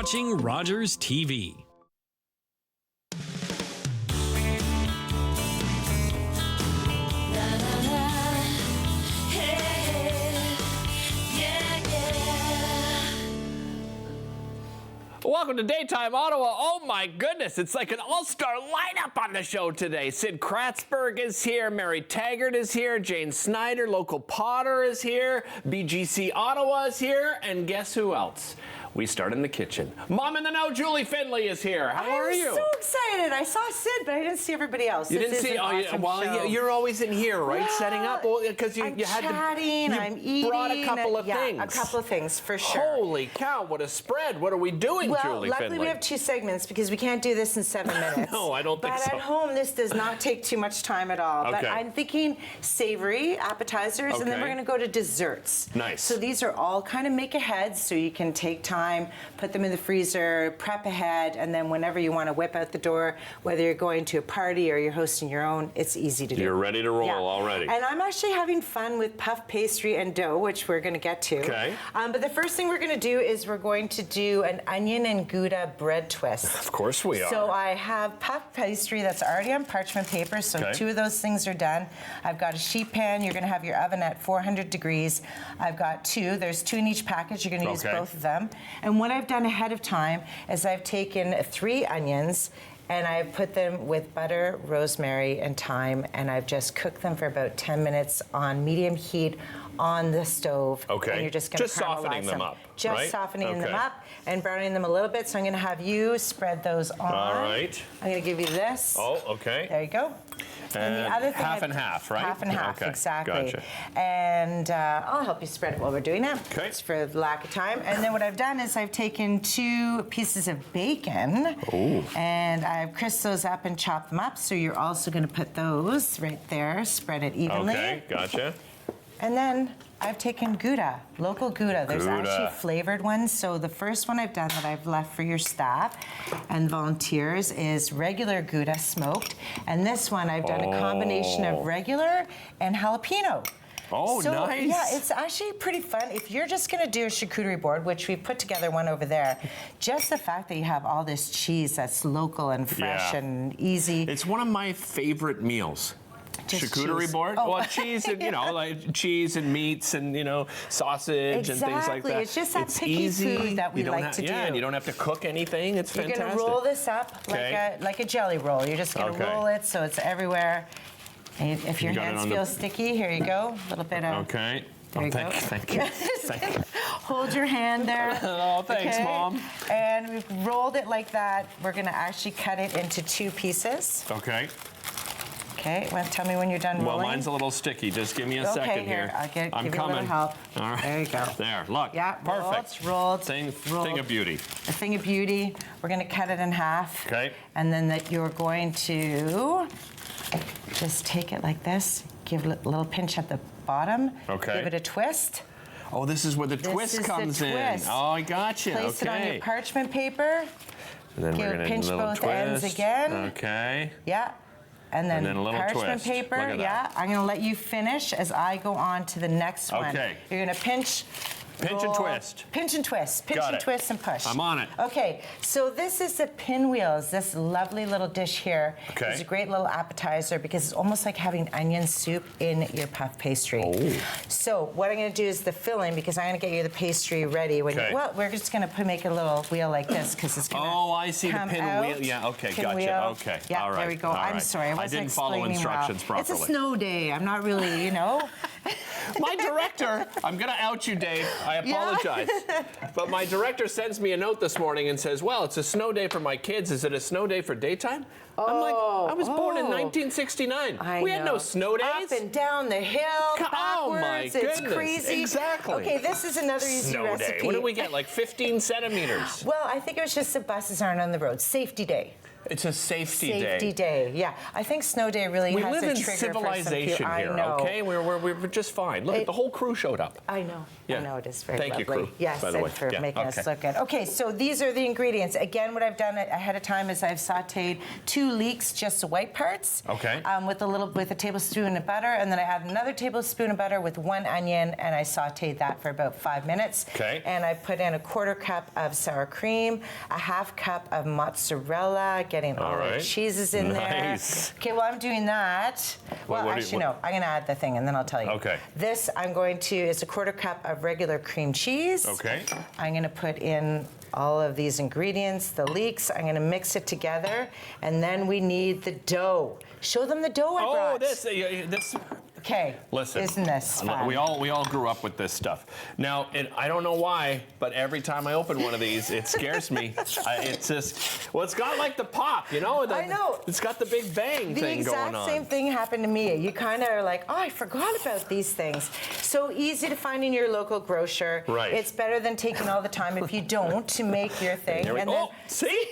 watching Rogers TV. Welcome to Daytime Ottawa. Oh my goodness, it's like an all-star lineup on the show today. Sid Kratzberg is here, Mary Taggart is here, Jane Snyder, local Potter is here, BGC Ottawa is here, and guess who else? We start in the kitchen. Mom in the Know, Julie Finley is here. How are you? I'm so excited. I saw Sid, but I didn't see everybody else. You didn't see? You're always in here, right? Yeah. Setting up, because you had chatting, I'm eating. Brought a couple of things. Yeah, a couple of things for sure. Holy cow! What a spread! What are we doing, Julie Finley? Well, luckily we have 2 segments because we can't do this in 7 minutes. No, I don't think so. But at home, this does not take too much time at all. Okay. But I'm thinking savory appetizers, and then we're going to go to desserts. Nice. So these are all kind of make ahead, so you can take time, put them in the freezer, prep ahead, and then whenever you want to whip out the door, whether you're going to a party or you're hosting your own, it's easy to do. You're ready to roll already. And I'm actually having fun with puff pastry and dough, which we're going to get to. Okay. But the first thing we're going to do is we're going to do an onion and Gouda bread twist. Of course we are. So I have puff pastry that's already on parchment paper, so 2 of those things are done. I've got a sheet pan. You're going to have your oven at 400 degrees. I've got 2. There's 2 in each package. You're going to use both of them. And what I've done ahead of time is I've taken 3 onions and I've put them with butter, rosemary, and thyme, and I've just cooked them for about 10 minutes on medium heat on the stove. Okay. And you're just going to softening them up. Just right? softening them up and browning them a little bit. So I'm going to have you spread those on. All right. I'm going to give you this. Oh, okay. There you go. And the other thing, half and half, right? Half and half, okay. exactly. Gotcha. And I'll help you spread it while we're doing that. Okay. It's for lack of time. And then what I've done is I've taken 2 pieces of bacon. Ooh. And I've crisped those up and chopped them up. So you're also going to put those right there, spread it evenly. Okay, gotcha. And then I've taken Gouda, local Gouda. There's Gouda. actually flavored ones. So the first one I've done that I've left for your staff and volunteers is regular Gouda smoked. And this one I've done a combination of regular and jalapeno. Oh, so, nice. Yeah, it's actually pretty fun. If you're just going to do a charcuterie board, which we put together one over there, just the fact that you have all this cheese that's local and fresh and easy. It's one of my favorite meals. Just charcuterie cheese. board? Oh. Well, cheese and, like cheese and meats and, sausage and things like that. It's just that picky easy. food that we like to do. Yeah, and you don't have to cook anything. It's fantastic. You're going to roll this up like a jelly roll. You're just going to roll it so it's everywhere. And if your hands feel sticky, here you go. A little bit of... Okay. There you go. Thank you. Thank you. Hold your hand there. Oh, thanks, Mom. And we've rolled it like that. We're going to actually cut it into 2 pieces. Okay. Okay, well, tell me when you're done rolling. Well, mine's a little sticky. Just give me a second here. I'll give I'm you coming. a little help. All right. There you go. There, look. Yeah, perfect. Rolled. Thing of beauty. A thing of beauty. We're going to cut it in half. Okay. And then you're going to just take it like this. Give it a little pinch at the bottom. Okay. Give it a twist. Oh, this is where the twist comes in. Oh, I got you. Place it on your parchment paper. And then we're going to pinch both twist. ends again. Okay. Yeah. And then a little parchment twist. paper. Look at that. I'm going to let you finish as I go on to the next one. Okay. You're going to pinch. Pinch and twist. Pinch and twist. Pinch Got and it. twist and push. I'm on it. Okay, so this is the pinwheels. This lovely little dish here. Okay. It's a great little appetizer because it's almost like having onion soup in your puff pastry. Oh. So what I'm going to do is the filling because I'm going to get you the pastry ready. When well, we're just going to make a little wheel like this because it's going to I see the pinwheel. Yeah, okay, gotcha. Okay, yeah, all right. there we go. All I'm right. sorry, I wasn't didn't follow explaining instructions well. properly. It's a snow day. I'm not really, My director, I'm going to out you, Dave. I apologize. But my director sends me a note this morning and says, well, it's a snow day for my kids. Is it a snow day for daytime? I'm like, I was born in 1969. We had no snow days. Up and down the hill, backwards. Oh, my goodness. It's crazy. Exactly. Okay, this is another easy snow recipe. Day. What did we get, like 15 centimeters? Well, I think it was just the buses aren't on the road. Safety day. It's a safety day. Safety day, yeah. I think snow day really We has live a in trigger civilization for some here, I know. okay? We're just fine. Look, the whole crew showed up. I know. Yeah. I know it is very Thank lovely. you, crew, yes, by the and way. for Yeah, making okay. us look good. Okay, so these are the ingredients. Again, what I've done ahead of time is I've sautéed 2 leeks, just the white parts. Okay. With a tablespoon of butter, and then I add another tablespoon of butter with 1 onion, and I sautéed that for about 5 minutes. Okay. And I put in a 1/4 cup of sour cream, a 1/2 cup of mozzarella, getting all the cheeses in there. Okay, well, I'm doing that. Well, actually, no. I'm going to add the thing, and then I'll tell you. Okay. This, it's a 1/4 cup of regular cream cheese. Okay. I'm going to put in all of these ingredients, the leeks. I'm going to mix it together, and then we need the dough. Show them the dough I brought. Oh, this. Okay. Listen. Isn't this fun? We all grew up with this stuff. Now, I don't know why, but every time I open one of these, it scares me. It's just, well, it's got like the pop, you know? I know. It's got the big bang thing going on. The exact same thing happened to me. You kind of are like, oh, I forgot about these things. So easy to find in your local grocer. Right. It's better than taking all the time if you don't to make your thing. See?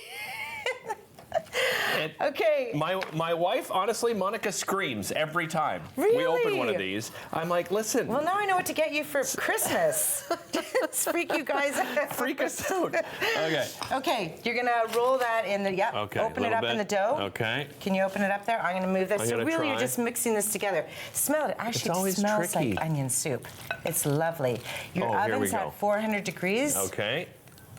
Okay. My wife, honestly, Monica screams every time Really? we open one of these. I'm like, listen. Well, now I know what to get you for Christmas. Just freak you guys out. Freak us out. Okay. Okay, you're gonna roll that in the, Okay, open it up in the dough. Okay. Can you open it up there? I'm gonna move this. So really, try. you're just mixing this together. Smell it. Actually, always it smells tricky. like onion soup. It's lovely. Your here we oven's go. at 400 degrees. Okay.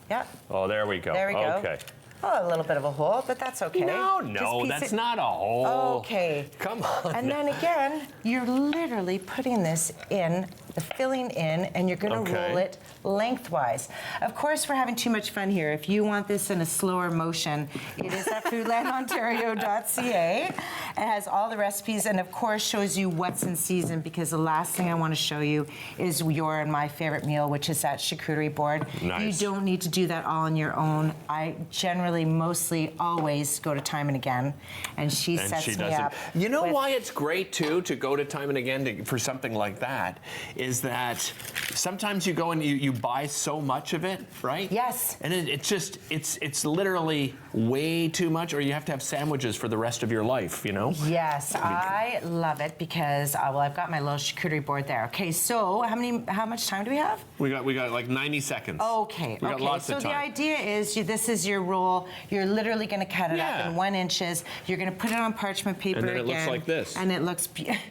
Yeah. Oh, there we go. There we go. Okay. Oh, a little bit of a hole, but that's okay. No, that's not a hole. Okay. Come on. And then again, you're literally putting this in, the filling in, and you're going to roll it lengthwise. Of course, we're having too much fun here. If you want this in a slower motion, it is at foodlandontario.ca. It has all the recipes and, of course, shows you what's in season, because the last thing I want to show you is your and my favorite meal, which is that charcuterie board. Nice. You don't need to do that all on your own. I generally, mostly, always go to Time and Again, and she sets me up. You know why it's great, too, to go to Time and Again for something like that, is that sometimes you go and you buy so much of it, right? Yes. And it's literally way too much, or you have to have sandwiches for the rest of your life, you know? Yes, I love it because, well, I've got my little charcuterie board there. Okay, so how much time do we have? We got like 90 seconds. Okay, we got lots of time. So the idea is this is your roll. You're literally going to cut it up in 1 inches. You're going to put it on parchment paper and then again. it looks like this. And it looks beautiful.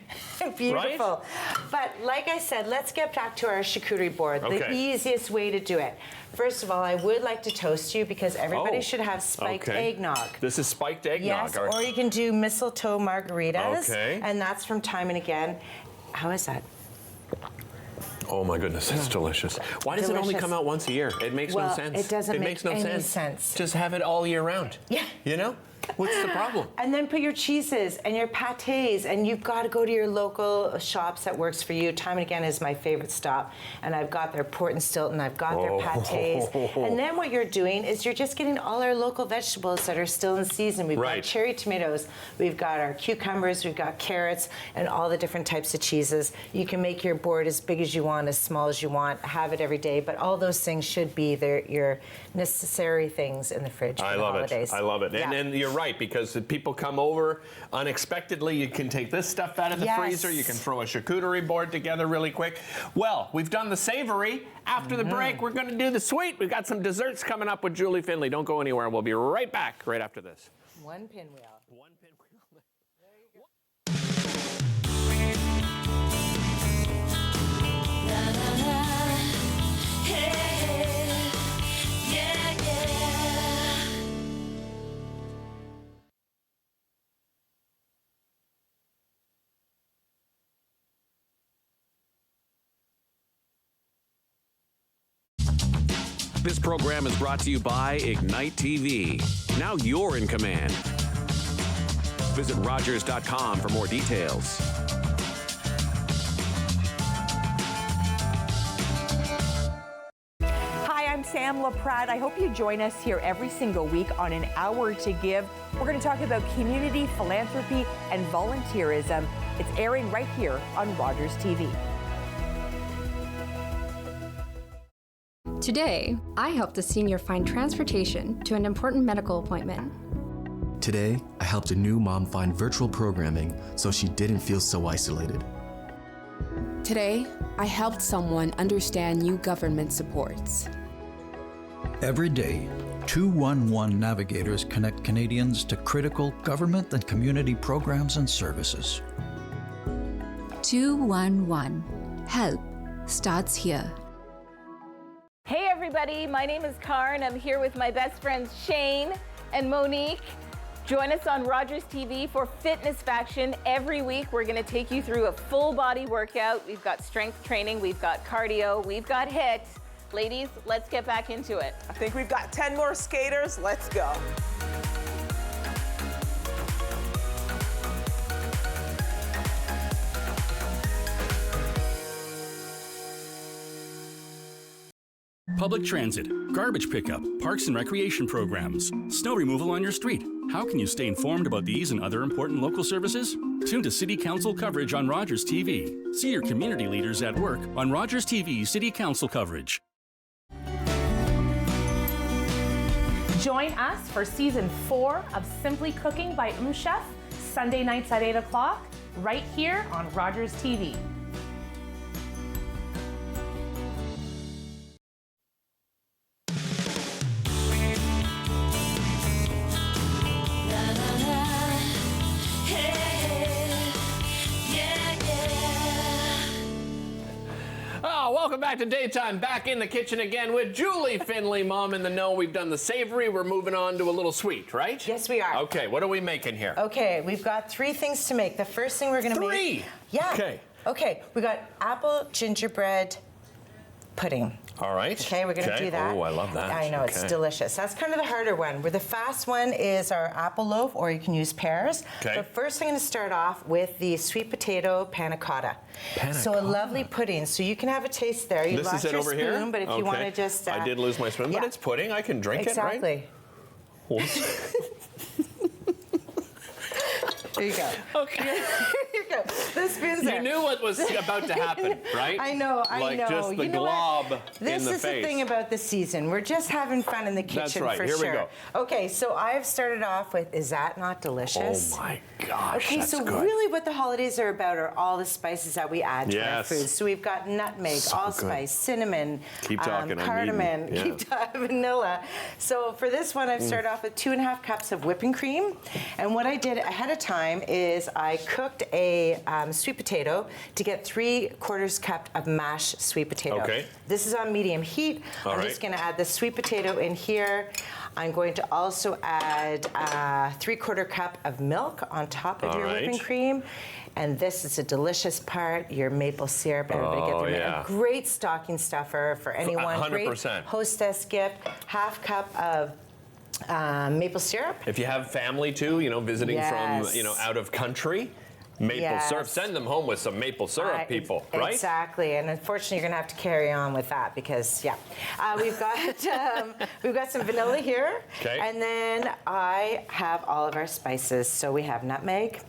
Right? But like I said, let's get back to our charcuterie board. Okay. The easiest way to do it. First of all, I would like to toast you because everybody should have spiked eggnog. This is spiked eggnog. Yes, or you can do mistletoe margaritas. Okay. And that's from Time and Again. How is that? Oh my goodness, it's delicious. Why does it only come out once a year? It makes no sense. It doesn't make any sense. Just have it all year round. Yeah. You know? What's the problem? And then put your cheeses and your pâtés, and you've got to go to your local shops that works for you. Time and Again is my favorite stop, and I've got their port and Stilton, I've got their pâtés. And then what you're doing is you're just getting all our local vegetables that are still in season. We've got cherry tomatoes, we've got our cucumbers, we've got carrots, and all the different types of cheeses. You can make your board as big as you want, as small as you want, have it every day, but all those things should be your necessary things in the fridge for the holidays. I love it. Yeah. And you're right, because if people come over unexpectedly, you can take this stuff out of the freezer. You can throw a charcuterie board together really quick. Well, we've done the savory. After the break, we're going to do the sweet. We've got some desserts coming up with Julie Finley. Don't go anywhere. We'll be right back right after this. One pinwheel. One pinwheel. There you go. La, la, la. Hey, yeah, yeah. This program is brought to you by Ignite TV. Now you're in command. Visit Rogers.com for more details. Hi, I'm Sam LaPrade. I hope you join us here every single week on An Hour to Give. We're going to talk about community, philanthropy, and volunteerism. It's airing right here on Rogers TV. Today, I helped a senior find transportation to an important medical appointment. Today, I helped a new mom find virtual programming so she didn't feel so isolated. Today, I helped someone understand new government supports. Every day, 211 navigators connect Canadians to critical government and community programs and services. 211. Help starts here. Hey everybody, my name is Karen. I'm here with my best friends Shane and Monique. Join us on Rogers TV for Fitness Faction. Every week we're going to take you through a full body workout. We've got strength training, we've got cardio, we've got HIIT. Ladies, let's get back into it. I think we've got 10 more skaters. Let's go. Public transit, garbage pickup, parks and recreation programs, snow removal on your street. How can you stay informed about these and other important local services? Tune to City Council coverage on Rogers TV. See your community leaders at work on Rogers TV City Council coverage. Join us for season 4 of Simply Cooking by Chef, Sunday nights at 8 o'clock, right here on Rogers TV. Welcome back to Daytime. Back in the kitchen again with Julie Finley, Mom in the Know. We've done the savory. We're moving on to a little sweet, right? Yes, we are. Okay, what are we making here? Okay, we've got 3 things to make. The first thing we're going to make... 3? Yeah. Okay. Okay, we got apple gingerbread pudding. All right. Okay, we're going to do that. Oh, I love that. I know, it's delicious. That's kind of the harder one. Where the fast one is our apple loaf, or you can use pears. Okay. But first I'm going to start off with the sweet potato panna cotta. So a lovely pudding. So you can have a taste there. You lost your spoon, here? But if you want to just... I did lose my spoon, but it's pudding. I can drink it, right? Exactly. There you go. Okay. Here you go. The spoon's there. You knew what was about to happen, right? I know, I like know. Just the glob in the face. This is the thing about the season. We're just having fun in the kitchen. That's right. For Here sure. we go. Okay, so I've started off with, is that not delicious? Oh my gosh, okay, that's so good. really what the holidays are about are all the spices that we add to our food. So we've got nutmeg, allspice, cinnamon, cardamom, vanilla. So for this one, I've started off with 2.5 cups of whipping cream. And what I did ahead of time is I cooked a sweet potato to get 3/4 cup of mashed sweet potato. Okay. This is on medium heat. I'm just going to add the sweet potato in here. I'm going to also add 3/4 cup of milk on top of your whipping cream. And this is a delicious part, your maple syrup. Everybody get a great stocking stuffer for anyone. 100%. Great hostess gift. 1/2 cup of maple syrup. If you have family too, visiting from, out of country, maple syrup. Send them home with some maple syrup, people, right? Exactly, and unfortunately, you're going to have to carry on with that because, we've got some vanilla here, and then I have all of our spices. So we have nutmeg,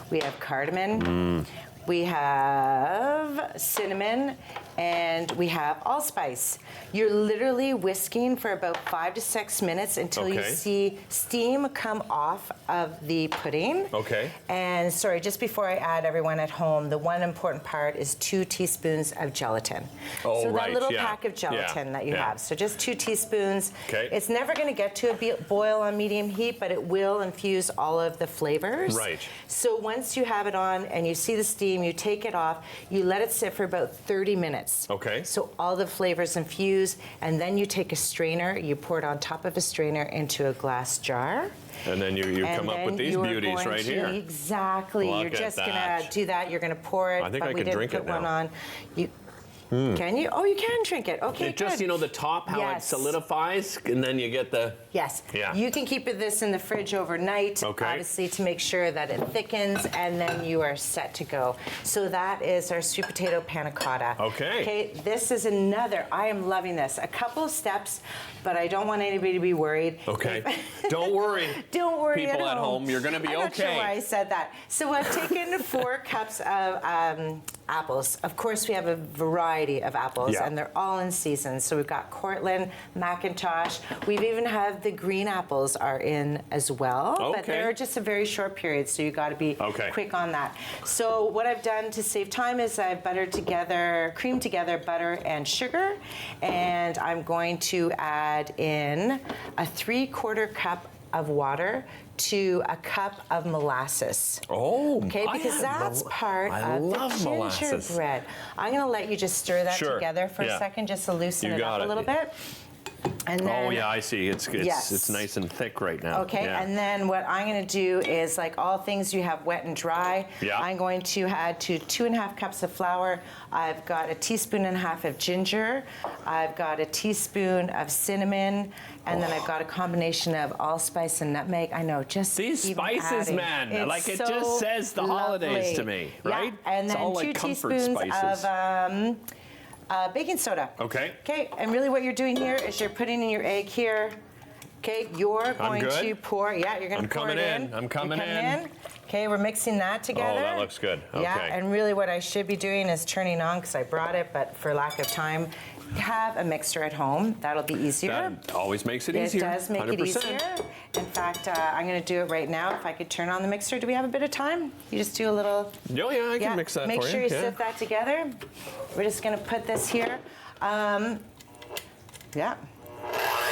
we have cardamom, we have cinnamon, and we have allspice. You're literally whisking for about 5 to 6 minutes until you see steam come off of the pudding. Okay. And sorry, just before I add everyone at home, the one important part is 2 teaspoons of gelatin. Oh, so right, that little pack of gelatin that you have. So just 2 teaspoons. Okay. It's never going to get to a boil on medium heat, but it will infuse all of the flavors. Right. So once you have it on and you see the steam, you take it off, you let it sit for about 30 minutes. Okay. So all the flavors infuse, and then you take a strainer, you pour it on top of a strainer into a glass jar. And then you come up with these beauties right here. Exactly. Look You're just at going to that. do that. You're going to pour it. I think but I we can drink didn't it put one now. on. Can you? Oh, you can drink it. Okay, It just, good. the top, how it solidifies, and then you get the... Yes. Yeah. You can keep this in the fridge overnight, obviously, to make sure that it thickens, and then you are set to go. So that is our sweet potato panna cotta. Okay. Okay, this is another. I am loving this. A couple of steps, but I don't want anybody to be worried. Okay. Don't worry. Don't worry people at home. You're going to be I'm not sure why I said that. So I've taken 4 cups of apples. Of course, we have a variety of apples, Yeah. and they're all in season. So we've got Cortland, Macintosh. We've even have the green apples are in as well, but Okay. they're just a very short period, so you got to be quick on that. So what I've done to save time is I've creamed together butter and sugar, and I'm going to add in a 3/4 cup of water to a cup of molasses. Oh, okay, because that's part of the gingerbread. I'm going to let you just stir that together for a second, just to loosen it up a little bit. And then, oh yeah, I see. It's nice and thick right now. Okay, and then what I'm going to do is, like all things you have wet and dry, I'm going to add to 2.5 cups of flour. I've got a 1.5 teaspoons of ginger. I've got a teaspoon of cinnamon, and then I've got a combination of allspice and nutmeg. I know, just these spices, man. It's like it so just says the holidays to lovely. me, right? Yeah. And it's then all 2 like comfort teaspoons spices. of baking soda. Okay. Okay, and really what you're doing here is you're putting in your egg here. Okay, you're going to pour, you're going to pour it in. I'm coming in. Okay, we're mixing that together. Oh, that looks good. Okay. Yeah, and really what I should be doing is turning on, because I brought it, but for lack of time, have a mixer at home. That'll be easier. That always makes it easier. It does make 100%. it easier. In fact, I'm going to do it right now. If I could turn on the mixer, do we have a bit of time? You just do a little. Oh, yeah, I can mix that for you. Make sure you sift that together. We're just going to put this here. Yeah.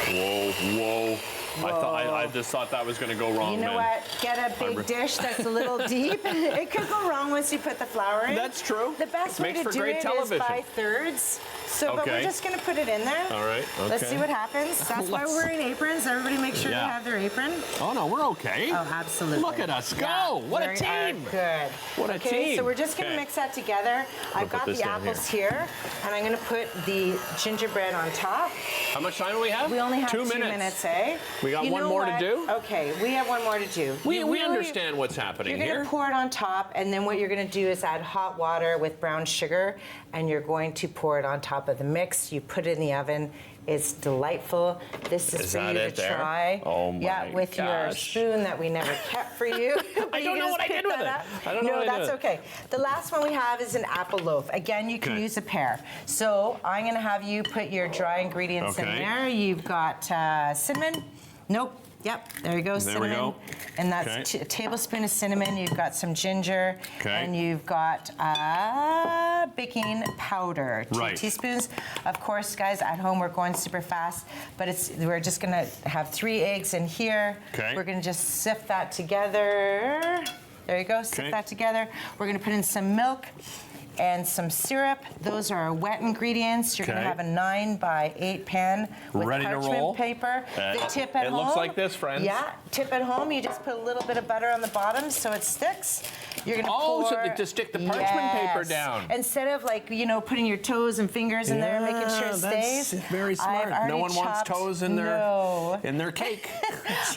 Whoa. I just thought that was going to go wrong. You know what? Get a big dish that's a little deep. It could go wrong once you put the flour in. That's true. The best way to do it is by thirds. So, but we're just going to put it in there. All right. Okay. Let's see what happens. That's why we're wearing aprons. Everybody make sure they have their apron. Oh, no, we're okay. Oh, absolutely. Look at us go. What a team. Good. What a team. Okay, so we're just going to mix that together. I've got the apples here, and I'm going to put the gingerbread on top. How much time do we have? We only have 2 2 minutes, eh? We got one more to do? Okay, we have one more to do. We understand what's happening here. You're going to pour it on top, and then what you're going to do is add hot water with brown sugar, and you're going to pour it on top of the mix. You put it in the oven. It's delightful. This is for you to try. Oh my Yeah, with your spoon that we never kept for you. I don't know what I did with it. I don't know No, what I that's did. okay. The last one we have is an apple loaf. Again, you can use a pear. So I'm going to have you put your dry ingredients in there. You've got cinnamon. Nope. Yep, there you go, cinnamon. There we go. And that's a tablespoon of cinnamon. You've got some ginger. Okay. And you've got baking powder, 2 teaspoons. Of course, guys, at home we're going super fast, but we're just gonna have 3 eggs in here. Okay. We're gonna just sift that together. There you go, sift that together. We're gonna put in some milk and some syrup. Those are our wet ingredients. You're going to have a 9x8 pan with ready to parchment roll. paper. The tip at home. It looks like this, friends. Yeah, tip at home. You just put a little bit of butter on the bottom so it sticks. You're going to pour. so to stick the parchment paper down. Instead of putting your toes and fingers in there and making sure it stays. That's very smart. No one wants toes in their cake.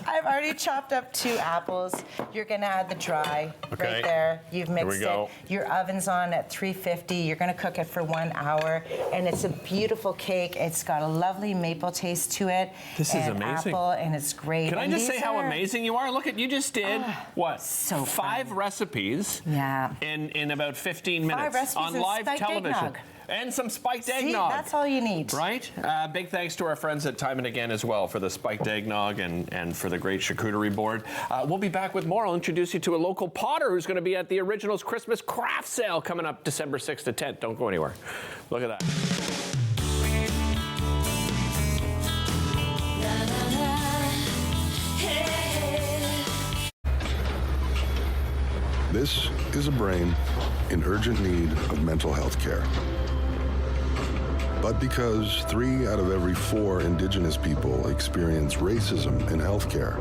I've already chopped up 2 apples. You're going to add the dry right there. You've mixed it. Your oven's on at 350. You're going to cook it for 1 hour, and it's a beautiful cake. It's got a lovely maple taste to it. This is amazing. Apple, and it's great. Can I just say how amazing you are? Look at you just did what? So 5 recipes. Yeah. In about 15 minutes 5 recipes on and live spiked television. eggnog. And some spiked eggnog. See, that's all you need. Right? Big thanks to our friends at Time and Again as well for the spiked eggnog and for the great charcuterie board. We'll be back with more. I'll introduce you to a local potter who's going to be at the Originals Christmas Craft Sale coming up December 6th to 10th. Don't go anywhere. Look at that. This is a brain in urgent need of mental health care. But because 3 out of every 4 Indigenous people experience racism in healthcare,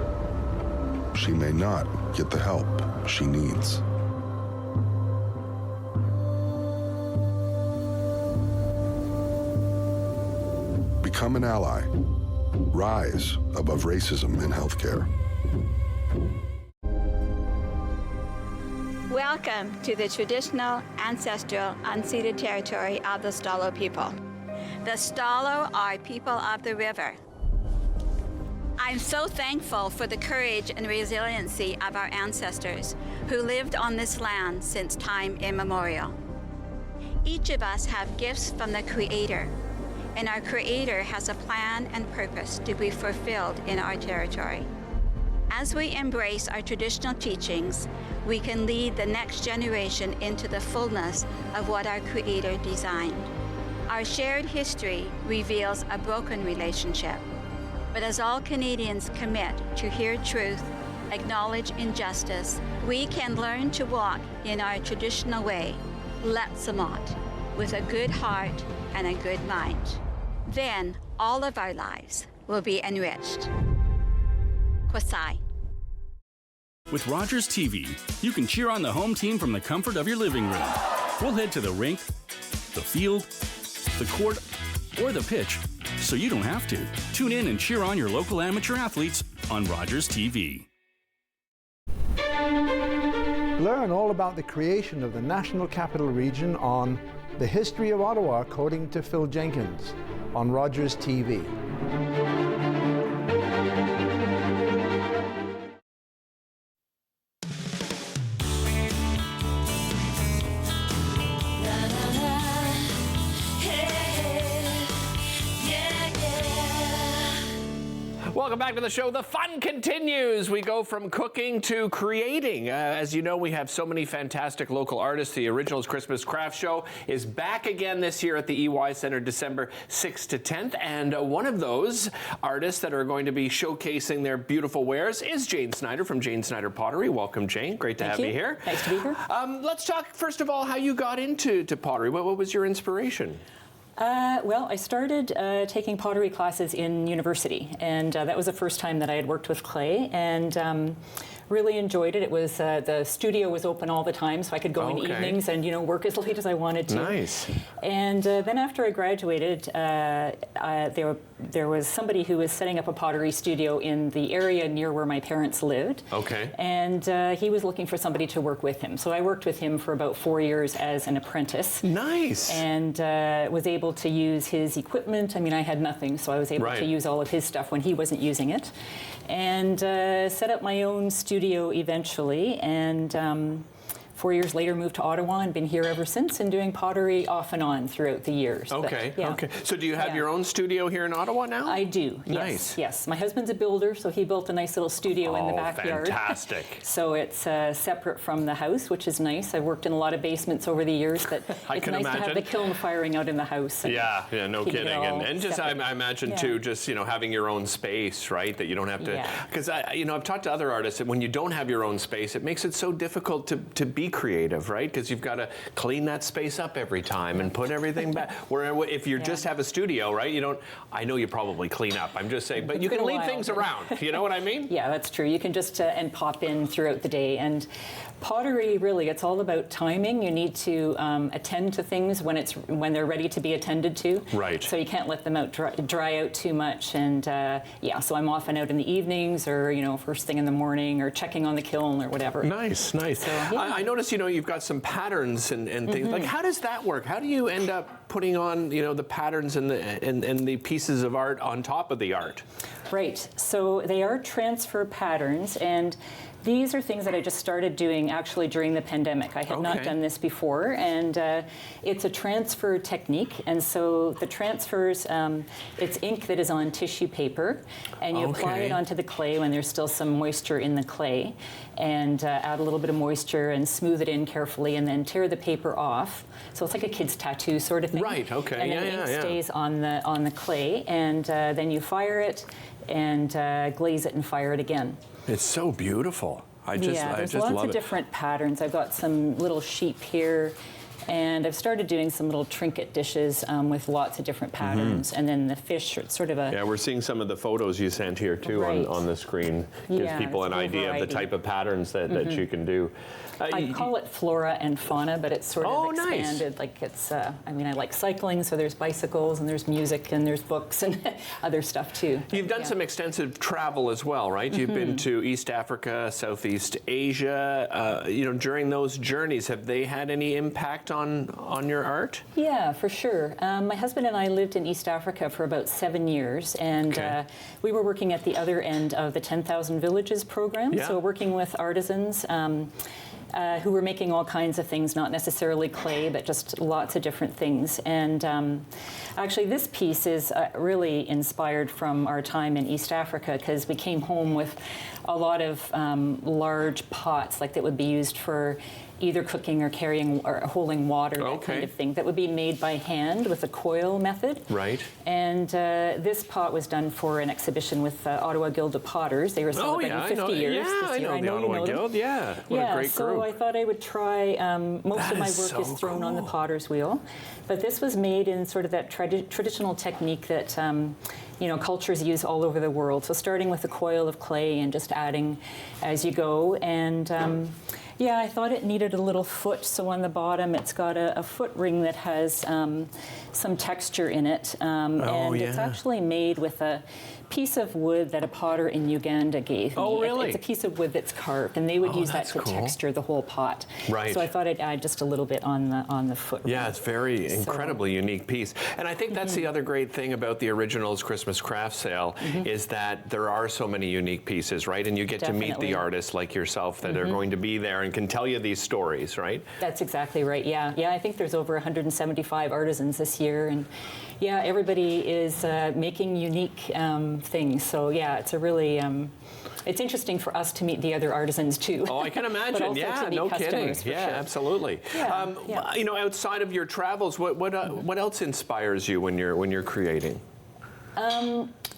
she may not get the help she needs. Become an ally. Rise above racism in healthcare. Welcome to the traditional, ancestral, unceded territory of the Stalo people. The Stalo are people of the river. I'm so thankful for the courage and resiliency of our ancestors who lived on this land since time immemorial. Each of us have gifts from the Creator, and our Creator has a plan and purpose to be fulfilled in our territory. As we embrace our traditional teachings, we can lead the next generation into the fullness of what our Creator designed. Our shared history reveals a broken relationship, but as all Canadians commit to hear truth, acknowledge injustice, we can learn to walk in our traditional way, Letsamot, with a good heart and a good mind. Then all of our lives will be enriched. Kwasai. With Rogers TV, you can cheer on the home team from the comfort of your living room. We'll head to the rink, the field, the court, or the pitch, so you don't have to. Tune in and cheer on your local amateur athletes on Rogers TV. Learn all about the creation of the National Capital Region on The History of Ottawa, according to Phil Jenkins, on Rogers TV. Welcome back to the show. The fun continues. We go from cooking to creating. As you know, we have so many fantastic local artists. The Originals Christmas Craft Show is back again this year at the EY Centre, December 6th to 10th. And one of those artists that are going to be showcasing their beautiful wares is Jane Snyder from Jane Snyder Pottery. Welcome, Jane. Great to have you here. Nice to be here. Let's talk, first of all, how you got into pottery. What was your inspiration? Well, I started taking pottery classes in university, and that was the first time that I had worked with clay, and really enjoyed it. It was the studio was open all the time, so I could go in evenings and work as late as I wanted to. Nice. And then after I graduated, there was somebody who was setting up a pottery studio in the area near where my parents lived. Okay. And he was looking for somebody to work with him, so I worked with him for about 4 years as an apprentice. Nice. And was able to use his equipment. I mean, I had nothing, so I was able to use all of his stuff when he wasn't using it, and set up my own studio eventually, and 4 years later moved to Ottawa and been here ever since, and doing pottery off and on throughout the years. Okay, but, yeah. okay. So do you have your own studio here in Ottawa now? I do, nice. Yes. My husband's a builder, so he built a nice little studio in the backyard. Fantastic. So it's separate from the house, which is nice. I've worked in a lot of basements over the years, but it's nice to have the kiln firing out in the house. Yeah, no kidding. And just, I imagine too, just, having your own space, right? That you don't have to, because I've talked to other artists that when you don't have your own space, it makes it so difficult to be creative, right? Because you've got to clean that space up every time and put everything back. Where if you just have a studio, right? You don't. I know you probably clean up. I'm just saying, but you can leave things around. You know what I mean? Yeah, that's true. You can just and pop in throughout the day. And pottery, really, it's all about timing. You need to attend to things when they're ready to be attended to. Right. So you can't let them dry out too much. And so I'm often out in the evenings, or first thing in the morning, or checking on the kiln or whatever. Nice. So, I noticed you've got some patterns and things. Like, how does that work? How do you end up putting on the patterns and the pieces of art on top of the art? Right. So they are transfer patterns, and these are things that I just started doing actually during the pandemic. I had not done this before, and it's a transfer technique. And so the transfers, it's ink that is on tissue paper, and you apply it onto the clay when there's still some moisture in the clay, and add a little bit of moisture and smooth it in carefully, and then tear the paper off. So it's like a kid's tattoo sort of thing. Right. Okay. And then the ink stays on the clay, and then you fire it and glaze it and fire it again. It's so beautiful. There's lots of different patterns. I've got some little sheep here, and I've started doing some little trinket dishes with lots of different patterns. And then the fish, it's sort of a... Yeah, we're seeing some of the photos you sent here too on the screen. Gives people an idea of the type of patterns that you can do. I call it flora and fauna, but it's sort of expanded. Nice. Like it's, I like cycling, so there's bicycles and there's music and there's books and other stuff too. You've done some extensive travel as well, right? You've been to East Africa, Southeast Asia. During those journeys, have they had any impact on your art? Yeah, for sure. My husband and I lived in East Africa for about 7 years, and we were working at the other end of the 10,000 Villages program, so working with artisans. who were making all kinds of things, not necessarily clay, but just lots of different things. And actually, this piece is really inspired from our time in East Africa, because we came home with a lot of large pots, like that would be used for either cooking or carrying or holding water, that kind of thing, that would be made by hand with a coil method. Right. And this pot was done for an exhibition with Ottawa Guild of Potters. They were celebrating 50 years this year. I know the Ottawa Guild, yeah. What a great group. So I thought I would try, most of my work is thrown on the potter's wheel. But this was made in sort of that traditional technique that cultures use all over the world. So starting with a coil of clay and just adding as you go. And yeah, I thought it needed a little foot, so on the bottom it's got a foot ring that has some texture in it, and it's actually made with a piece of wood that a potter in Uganda gave me. Oh, really? It's a piece of wood that's carved, and they would use that to texture the whole pot. Right. So I thought I'd add just a little bit on the foot ring. Yeah, it's very incredibly unique piece. And I think that's the other great thing about the Originals Christmas Craft Sale is that there are so many unique pieces, right? And you get to meet the artists like yourself that are going to be there and can tell you these stories, right? That's exactly right, yeah. Yeah, I think there's over 175 artisans this year, and yeah, everybody is making unique things. So yeah, it's a really, it's interesting for us to meet the other artisans too. Oh, I can imagine. Yeah, no kidding. Yeah, absolutely. Yeah, You know, outside of your travels, what else inspires you when you're creating?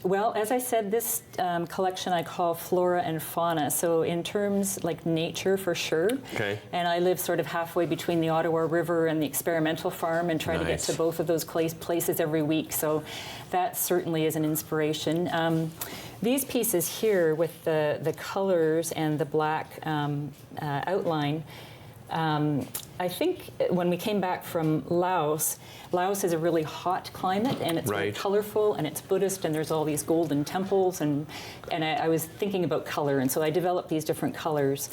Well, as I said, this collection I call Flora and Fauna. So in terms like nature, for sure. Okay. And I live sort of halfway between the Ottawa River and the experimental farm, and try to get to both of those places every week. So that certainly is an inspiration. These pieces here with the colors and the black outline, I think when we came back from Laos is a really hot climate, and it's very colorful, and it's Buddhist, and there's all these golden temples, and I was thinking about color, and so I developed these different colors.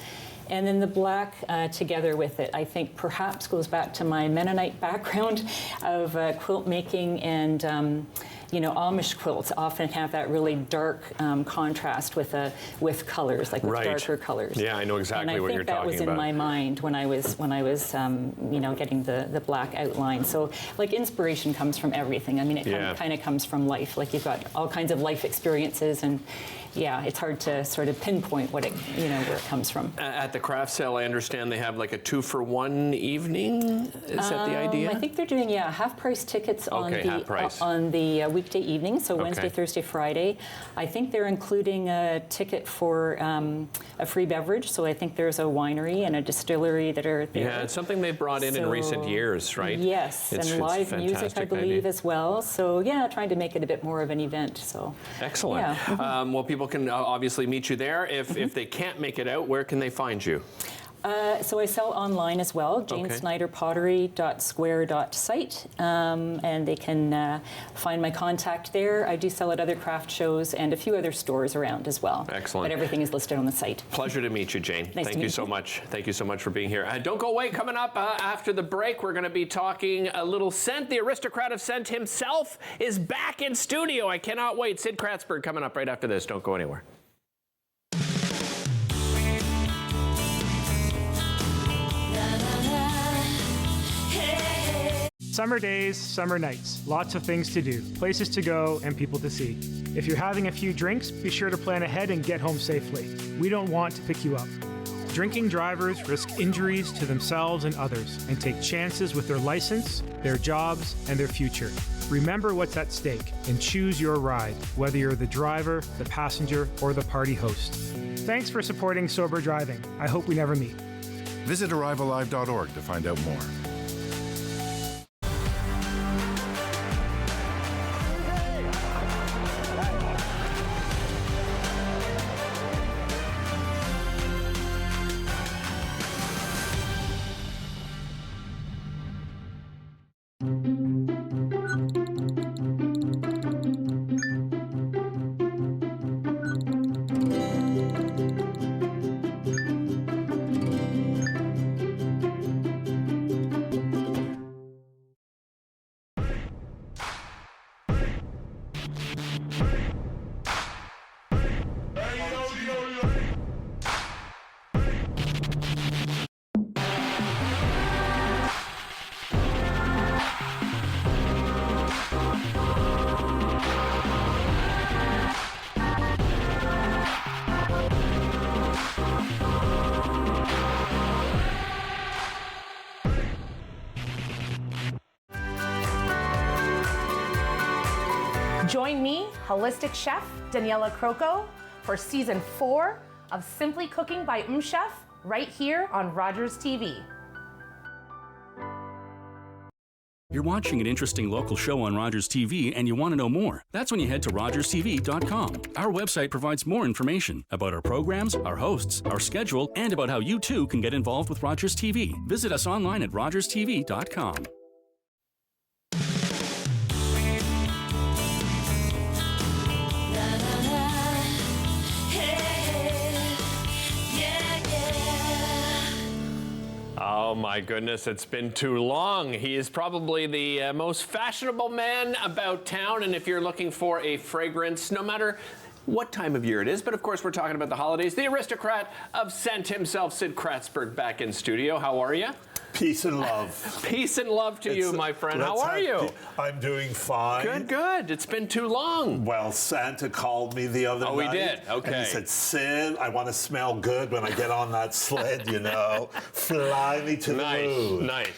And then the black together with it, I think perhaps goes back to my Mennonite background of quilt making, and Amish quilts often have that really dark contrast with colors, like with darker colors. Yeah, I know exactly what you're talking about. And I think that was in my mind when I was getting the black outline. So like inspiration comes from everything. I mean, it kind of comes from life. Like you've got all kinds of life experiences, and yeah, it's hard to sort of pinpoint what where it comes from. At the craft sale, I understand they have like a 2-for-1 evening. Is that the idea? I think they're doing half-price tickets on the weekday evening, so Wednesday, Thursday, Friday. I think they're including a ticket for a free beverage. So I think there's a winery and a distillery that are there. Yeah, it's something they brought in recent years, right? Yes, and live music, I believe, as well. So yeah, trying to make it a bit more of an event. So excellent. Yeah. Well, people can obviously meet you there. If they can't make it out, where can they find you? So I sell online as well, janesnyderpottery.square.site, and they can find my contact there. I do sell at other craft shows and a few other stores around as well. Excellent. But everything is listed on the site. Pleasure to meet you, Jane. Nice Thank you so much. Thank you so much for being here. Don't go away. Coming up after the break, we're going to be talking a little scent. The aristocrat of scent himself is back in studio. I cannot wait. Sid Kratzberg coming up right after this. Don't go anywhere. Summer days, summer nights, lots of things to do, places to go, and people to see. If you're having a few drinks, be sure to plan ahead and get home safely. We don't want to pick you up. Drinking drivers risk injuries to themselves and others and take chances with their license, their jobs, and their future. Remember what's at stake and choose your ride, whether you're the driver, the passenger, or the party host. Thanks for supporting sober driving. I hope we never meet. Visit arrivealive.org to find out more. Join me, holistic chef Daniela Croco, for season 4 of Simply Cooking by Chef, right here on Rogers TV. You're watching an interesting local show on Rogers TV and you want to know more. That's when you head to rogerstv.com. Our website provides more information about our programs, our hosts, our schedule, and about how you too can get involved with Rogers TV. Visit us online at rogerstv.com. Oh my goodness, it's been too long. He is probably the most fashionable man about town, and if you're looking for a fragrance, no matter what time of year it is, but of course we're talking about the holidays, the aristocrat of scent himself, Sid Kratzberg, back in studio. How are you? Peace and love. Peace and love to you, my friend. How are you? I'm doing fine. Good, good. It's been too long. Well, Santa called me the other night. Oh, he did? Okay. And he said, Sid, I want to smell good when I get on that sled, you know. Fly me to the moon. Nice.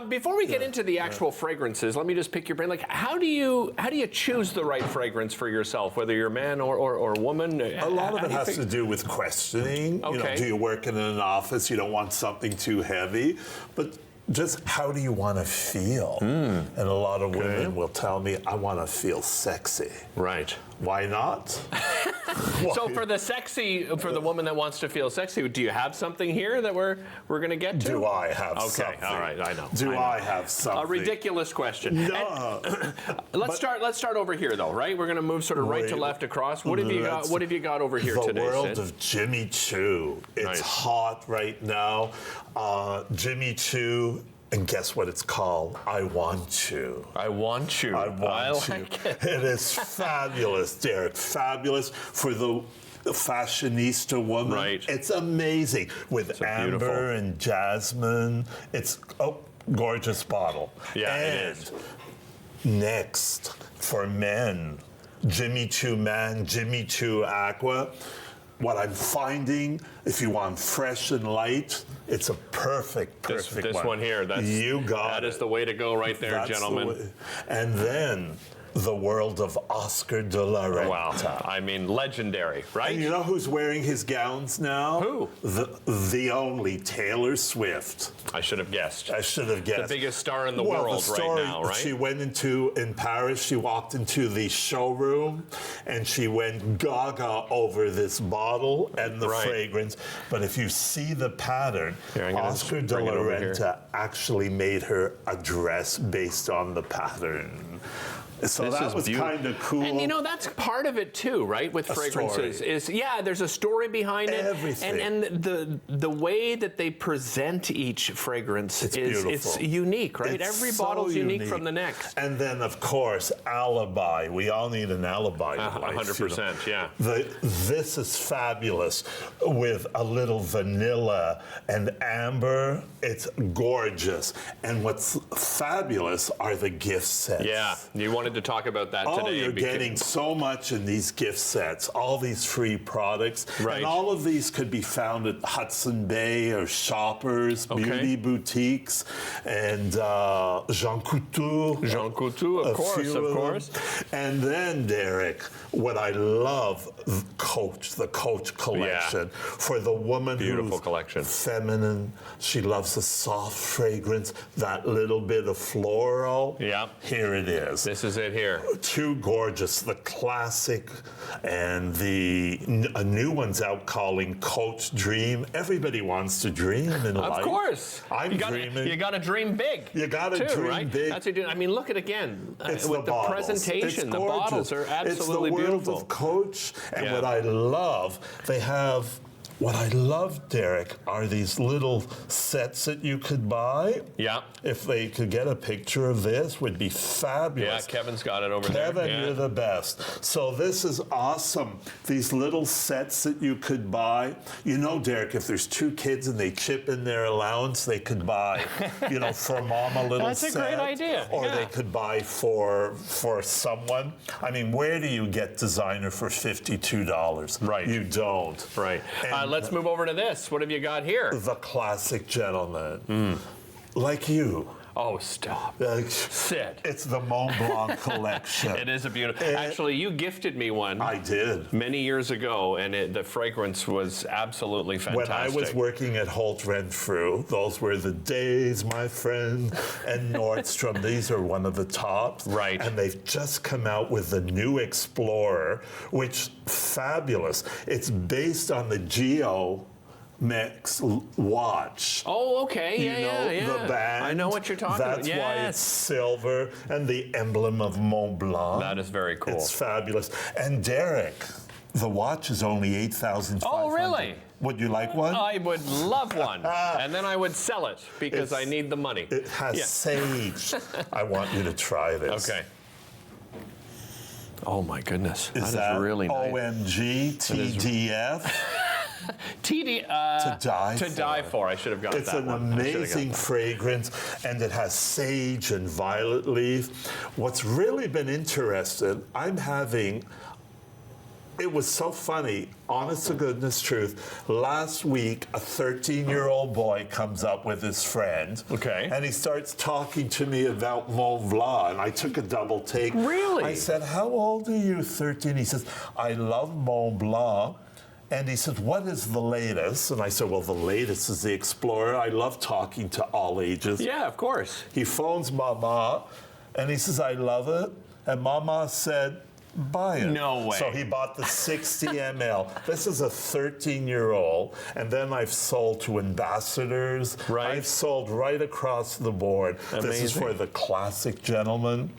Before we get into the actual fragrances, let me just pick your brain. Like, how do you choose the right fragrance for yourself, whether you're a man or a woman? A lot of it has to do with questioning. Okay. You know, do you work in an office? You don't want something too heavy. But just how do you want to feel? And a lot of women will tell me, I want to feel sexy. Right. Why not? So for the woman that wants to feel sexy, do you have something here that we're going to get to? Do I have something? Okay, all right, I know. Do I have something? A ridiculous question. No. Let's start over here though, right? We're going to move sort of right to left across. What have you got? What have you got over here today, The world Sid? of Jimmy Choo. It's hot right now. Jimmy Choo. And guess what it's called? I Want You. I Want You. I Want You. It is fabulous, Derek. Fabulous for the fashionista woman. Right. It's amazing with amber and jasmine. It's a gorgeous bottle. Yeah, and it is. Next, for men, Jimmy Choo Man, Jimmy Choo Aqua. What I'm finding, if you want fresh and light, it's a perfect This one. one here. That is the way to go right there, That's gentlemen. And then the world of Oscar de la Renta. Wow. I mean, legendary, right? And you know who's wearing his gowns now? Who? The only Taylor Swift. I should have guessed. The biggest star in the world right now, right? She went in Paris, she walked into the showroom and she went gaga over this bottle and the fragrance. But if you see the pattern, Oscar de la Renta actually made her a dress based on the pattern. So that was kind of cool. And you know, that's part of it too, right? With fragrances there's a story behind it. Everything. And the way that they present each fragrance it's unique, right? Every bottle's unique from the next. And then of course, alibi. We all need an alibi. 100%, yeah. This is fabulous with a little vanilla and amber. It's gorgeous. And what's fabulous are the gift sets. Yeah, you wanted to talk about that today. You're getting so much in these gift sets, all these free products. Right. And all of these could be found at Hudson Bay or Shoppers, beauty boutiques, and Jean Coutu. Jean Coutu, of course. And then, Derek, what I love, the Coach collection. For the woman Beautiful who's collection. Feminine, she loves a soft fragrance, that little bit of floral. Yeah. Here it is. This is it here. Too gorgeous. The classic and a new one's out calling Coach Dream. Everybody wants to dream in life. Of course. I'm dreaming. You got to dream big. You got to dream big. That's what you're doing. I mean, look at it again. It's with the presentation. The bottles are absolutely beautiful. It's the world of Coach. And what I love, what I love, Derek, are these little sets that you could buy. Yeah. If they could get a picture of this, would be fabulous. Yeah, Kevin's got it over there. Kevin, you're the best. So this is awesome. These little sets that you could buy. You know, Derek, if there's 2 kids and they chip in their allowance, they could buy, for mom a little set. That's a great idea. Or they could buy for someone. I mean, where do you get designer for $52? Right. You don't. Right. Let's move over to this. What have you got here? The classic gentleman. Like you. Oh, stop. Sid. It's the Mont Blanc collection. It is a beautiful. Actually, you gifted me one. I did. Many years ago, and the fragrance was absolutely fantastic. When I was working at Holt Renfrew, those were the days, my friend, and Nordstrom. These are one of the tops. Right. And they've just come out with the new Explorer, which fabulous. It's based on the Geo Mix watch. Oh, okay. You know, the band. I know what you're talking about. That's why it's silver and the emblem of Mont Blanc. That is very cool. It's fabulous. And Derek, the watch is only 8,500. Oh, really? Would you like one? I would love one. And then I would sell it because I need the money. It has sage. I want you to try this. Okay. Oh, my goodness. Is that is really nice. OMG, TDF? To die for. I should have got it's that an one. amazing fragrance, and it has sage and violet leaf. What's really been interesting, it was so funny, honest to goodness truth. Last week, a 13-year-old boy comes up with his friend. Okay. And he starts talking to me about Mont Blanc, and I took a double take. Really? I said, how old are you, 13? He says, I love Mont Blanc. And he said, what is the latest? And I said, well, the latest is the Explorer. I love talking to all ages. Yeah, of course. He phones Mama, and he says, I love it. And Mama said, buy it. No way. So he bought the 60 ml. This is a 13-year-old, and then I've sold to ambassadors. Right. I've sold right across the board. Amazing. This is for the classic gentleman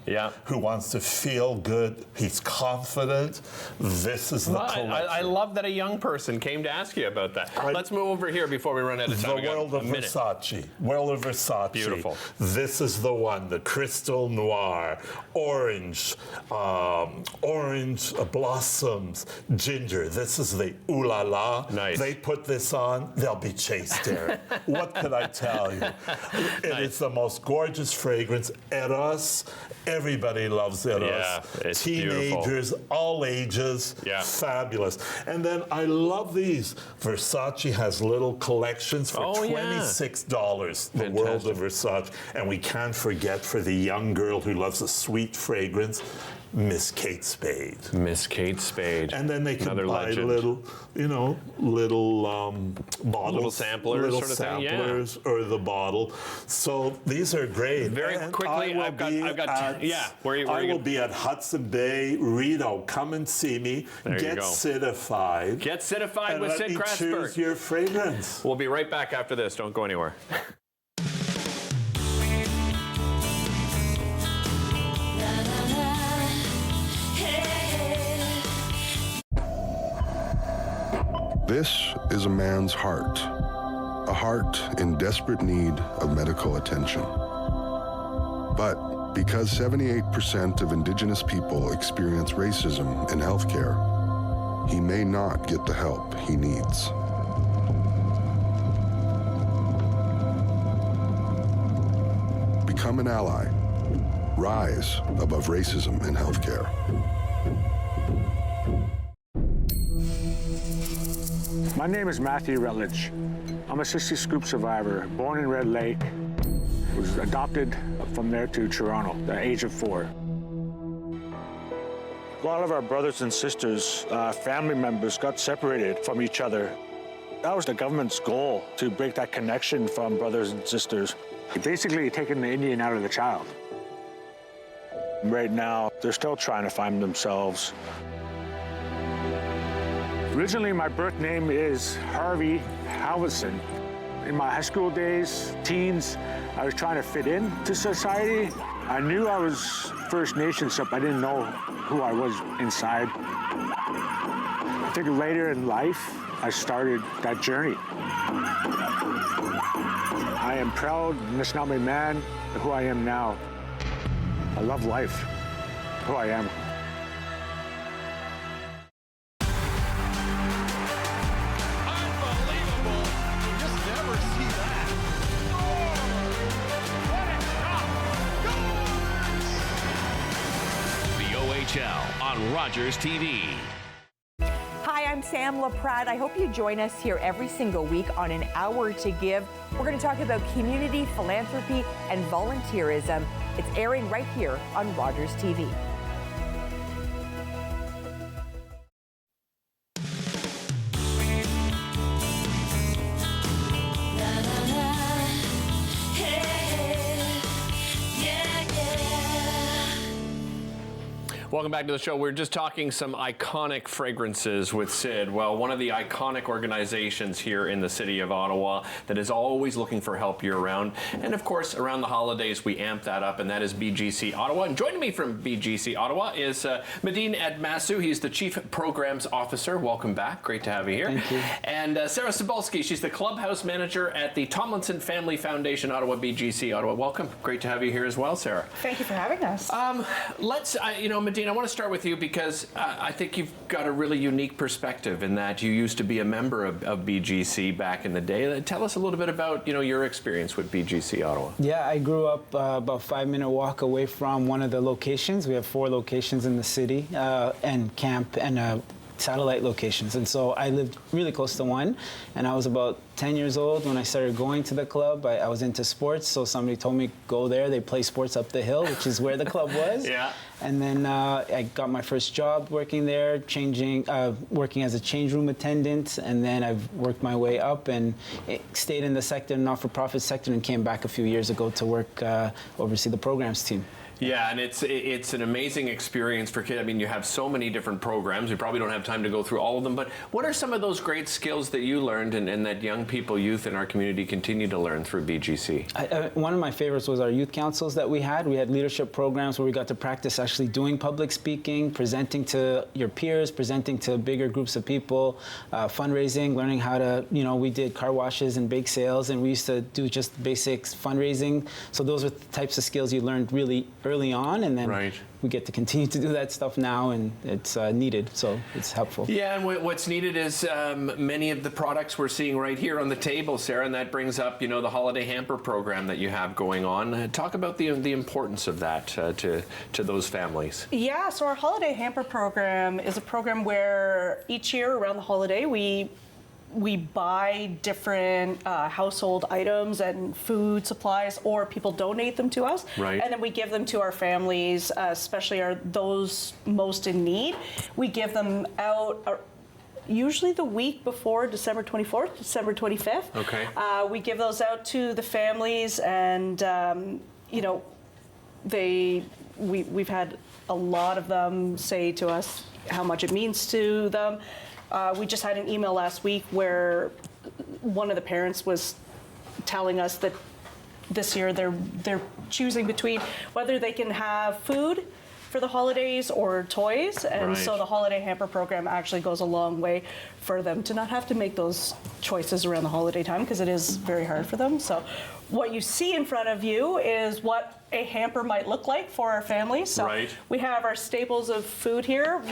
who wants to feel good. He's confident. This is the collection. I love that a young person came to ask you about that. Let's move over here before we run out of time. The world of Versace. World of Versace. Beautiful. This is the one, the Crystal Noir, orange, blossoms, ginger. This is the Ooh La La. Nice. They put this on, they'll be chased, Derek. What could I tell you? It's the most gorgeous fragrance. Eros, everybody loves Eros. Yeah, it's Teenagers, beautiful. all ages, fabulous. And then I love these. Versace has little collections for $26. The world of Versace. And we can't forget, for the young girl who loves a sweet fragrance, Miss Kate Spade. Miss Kate Spade. And then they can Another buy legend. little bottles. Little samplers little sort of thing, yeah. samplers or the bottle. So these are great. Very And quickly, I will I've got I will be at Hudson Bay. Rito, come and see me. There you Get go. Citified. Get Citified and with let Sid me Kratzberg. choose your fragrance. We'll be right back after this. Don't go anywhere. This is a man's heart, a heart in desperate need of medical attention. But because 78% of Indigenous people experience racism in healthcare, he may not get the help he needs. Become an ally. Rise above racism in healthcare. My name is Matthew Rutledge. I'm a 60 Scoop survivor, born in Red Lake. Was adopted from there to Toronto at the age of 4. A lot of our brothers and sisters, family members got separated from each other. That was the government's goal, to break that connection from brothers and sisters. Basically taking the Indian out of the child. Right now, they're still trying to find themselves. Originally, my birth name is Harvey Halverson. In my high school days, teens, I was trying to fit into society. I knew I was First Nations, but I didn't know who I was inside. I think later in life, I started that journey. I am proud Anishinaabe man, who I am now. I love life, who I am. On Rogers TV. Hi, I'm Sam LaPrade. I hope you join us here every single week on An Hour to Give. We're going to talk about community, philanthropy, and volunteerism. It's airing right here on Rogers TV. Welcome back to the show. We're just talking some iconic fragrances with Sid. Well, one of the iconic organizations here in the city of Ottawa that is always looking for help year-round. And of course, around the holidays, we amp that up, and that is BGC Ottawa. And joining me from BGC Ottawa is Medine Admasu. He's the Chief Programs Officer. Welcome back. Great to have you here. Thank you. And Sarah Cebulski. She's the Clubhouse Manager at the Tomlinson Family Foundation, Ottawa, BGC Ottawa. Welcome. Great to have you here as well, Sarah. Thank you for having us. Medine, I want to start with you because I think you've got a really unique perspective in that you used to be a member of BGC back in the day. Tell us a little bit about your experience with BGC Ottawa. Yeah, I grew up about 5-minute walk away from one of the locations. We have 4 locations in the city and camp and satellite locations, and so I lived really close to one, and I was about 10 years old when I started going to the club. I was into sports, so somebody told me go there. They play sports up the hill, which is where the club was. Yeah. And then I got my first job working there, working as a change room attendant, and then I've worked my way up and stayed in the sector, not-for-profit sector, and came back a few years ago to work, oversee the programs team. Yeah, and it's an amazing experience for kids. I mean, you have so many different programs. We probably don't have time to go through all of them, but what are some of those great skills that you learned and that young people, youth in our community continue to learn through BGC? One of my favorites was our youth councils that we had. We had leadership programs where we got to practice actually doing public speaking, presenting to your peers, presenting to bigger groups of people, fundraising, learning how to, we did car washes and bake sales, and we used to do just basics fundraising. So those were the types of skills you learned really early on, and then we get to continue to do that stuff now, and it's needed, so it's helpful. Yeah, and what's needed is many of the products we're seeing right here on the table, Sarah, and that brings up, the holiday hamper program that you have going on. Talk about the importance of that to those families. Yeah, so our holiday hamper program is a program where each year around the holiday we buy different household items and food supplies, or people donate them to us. Right. And then we give them to our families, especially those most in need. We give them out usually the week before December 24th, December 25th. Okay. We give those out to the families, and we've had a lot of them say to us how much it means to them. We just had an email last week where one of the parents was telling us that this year they're choosing between whether they can have food for the holidays or toys, and so the holiday hamper program actually goes a long way for them to not have to make those choices around the holiday time, because it is very hard for them. So what you see in front of you is what a hamper might look like for our families. So we have our staples of food here,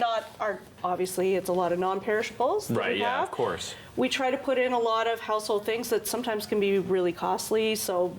obviously it's a lot of non-perishables that we have. Of course. We try to put in a lot of household things that sometimes can be really costly, so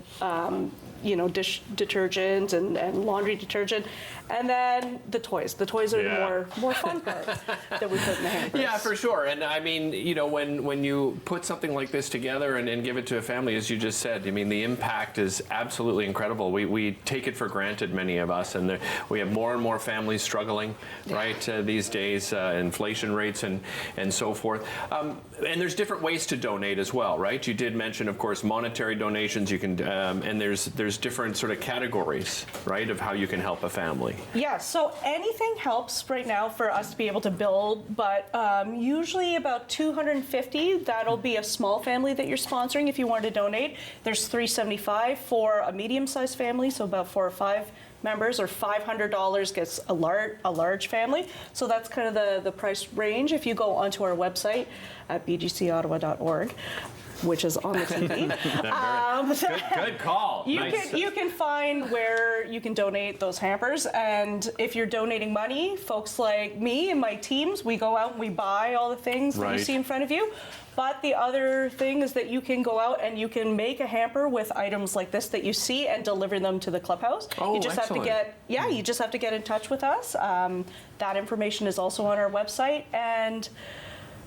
dish detergent and laundry detergent, and then the toys. The toys are the more fun part that we put in the hampers. Yeah, for sure. And I mean, when you put something like this together and give it to a family, as you just said, I mean, the impact is absolutely incredible. We take it for granted, many of us, and we have more and more families struggling, right, these days, inflation rates and so forth. And there's different ways to donate as well, right? You did mention, of course, monetary donations. You can, and there's different sort of categories, right, of how you can help a family. Yeah, so anything helps right now for us to be able to build, but usually about $250, that'll be a small family that you're sponsoring if you want to donate. There's $375 for a medium-sized family, so about 4 or 5 members, or $500 gets a large family. So that's kind of the price range. If you go onto our website at bgcottawa.org, which is on the TV. Good call. You can find where you can donate those hampers, and if you're donating money, folks like me and my teams, we go out and we buy all the things that you see in front of you. But the other thing is that you can go out and you can make a hamper with items like this that you see and deliver them to the clubhouse. Oh, you just excellent. you just have to get in touch with us. That information is also on our website, and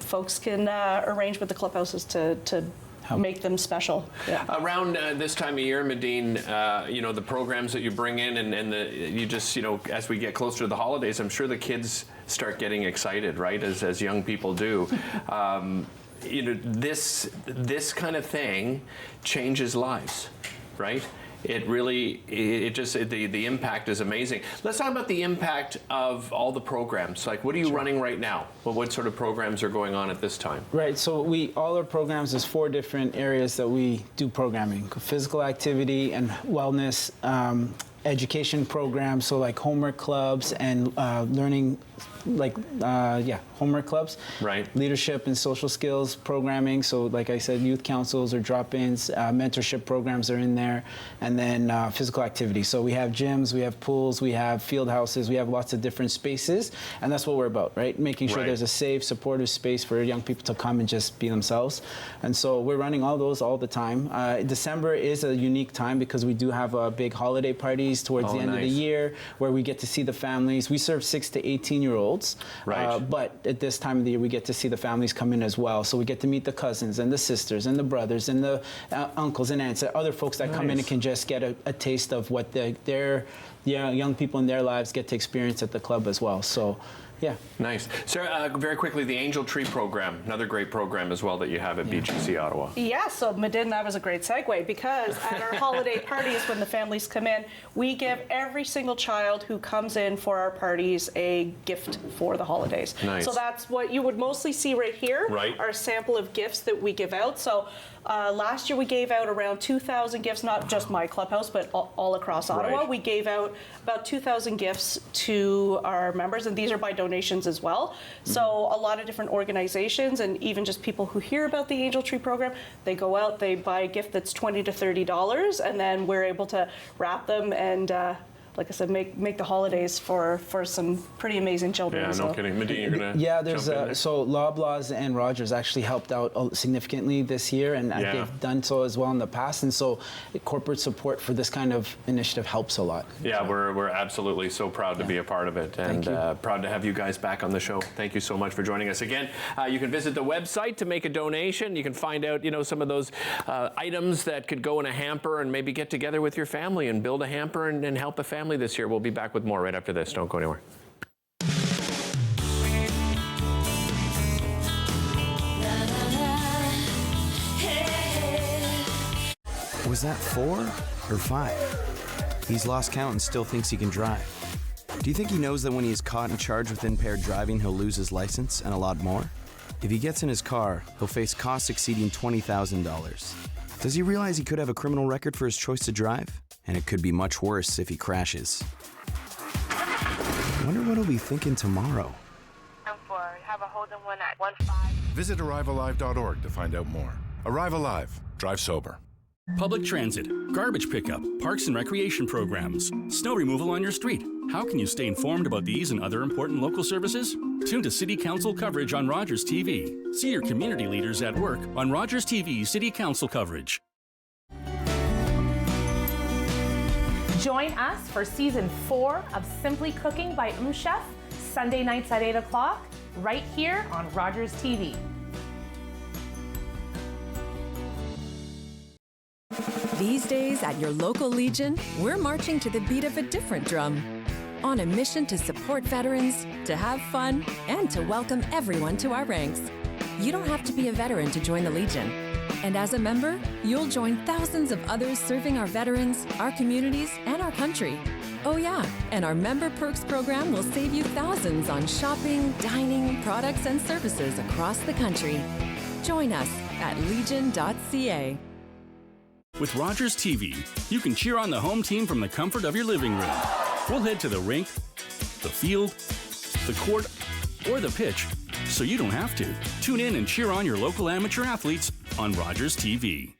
folks can arrange with the clubhouses to make them special. Yeah. Around this time of year, Medine, you know, the programs that you bring in and you just, you know, as we get closer to the holidays, I'm sure the kids start getting excited, right, as young people do. You know, this kind of thing changes lives, right? It really, the impact is amazing. Let's talk about the impact of all the programs. Like, what are you running right now? Well, what sort of programs are going on at this time? Right, so all our programs, there's 4 different areas that we do programming. Physical activity and wellness, education programs, so like homework clubs and learning, homework clubs. Right. Leadership and social skills programming, so like I said, youth councils or drop-ins, mentorship programs are in there, and then physical activity. So we have gyms, we have pools, we have field houses, we have lots of different spaces, and that's what we're about, right? Making sure there's a safe, supportive space for young people to come and just be themselves. And so we're running all those all the time. December is a unique time because we do have big holiday parties towards the end of the year where we get to see the families. We serve 6 to 18-year-olds, but at this time of the year we get to see the families come in as well. So we get to meet the cousins and the sisters and the brothers and the uncles and aunts, other folks that come in and can just get a taste of what their young people in their lives get to experience at the club as well. So. Yeah. Nice. Sarah, very quickly, the Angel Tree program, another great program as well that you have at BGC Ottawa. Yeah, so Medine, that was a great segue because at our holiday parties when the families come in, we give every single child who comes in for our parties a gift for the holidays. Nice. So that's what you would mostly see right here, our sample of gifts that we give out. So last year we gave out around 2,000 gifts, not just my clubhouse, but all across Ottawa. We gave out about 2,000 gifts to our members, and these are by donations as well. So a lot of different organizations and even just people who hear about the Angel Tree program, they go out, they buy a gift that's $20 to $30, and then we're able to wrap them and like I said, make the holidays for some pretty amazing children. Yeah, no kidding. Medine, you're gonna there's so Loblaws and Rogers actually helped out significantly this year, and they've done so as well in the past. And so corporate support for this kind of initiative helps a lot. Yeah, we're absolutely so proud to be a part of it, and proud to have you guys back on the show. Thank you so much for joining us again. You can visit the website to make a donation. You can find out, you know, some of those items that could go in a hamper, and maybe get together with your family and build a hamper and help a family this year. We'll be back with more right after this. Don't go anywhere. Was that 4 or 5? He's lost count and still thinks he can drive. Do you think he knows that when he is caught and charged with impaired driving, he'll lose his license and a lot more? If he gets in his car, he'll face costs exceeding $20,000. Does he realize he could have a criminal record for his choice to drive? And it could be much worse if he crashes. Wonder what he'll be thinking tomorrow. Have a Holden one at 15. Visit arrivealive.org to find out more. Arrive Alive. Drive sober. Public transit, garbage pickup, parks and recreation programs, snow removal on your street. How can you stay informed about these and other important local services? Tune to City Council coverage on Rogers TV. See your community leaders at work on Rogers TV City Council coverage. Join us for season 4 of Simply Cooking by Chef, Sunday nights at 8 o'clock, right here on Rogers TV. These days at your local Legion, we're marching to the beat of a different drum. On a mission to support veterans, to have fun, and to welcome everyone to our ranks. You don't have to be a veteran to join the Legion. And as a member, you'll join thousands of others serving our veterans, our communities, and our country. Oh yeah, and our Member Perks program will save you thousands on shopping, dining, products, and services across the country. Join us at legion.ca. With Rogers TV, you can cheer on the home team from the comfort of your living room. We'll head to the rink, the field, the court, or the pitch, so you don't have to. Tune in and cheer on your local amateur athletes on Rogers TV.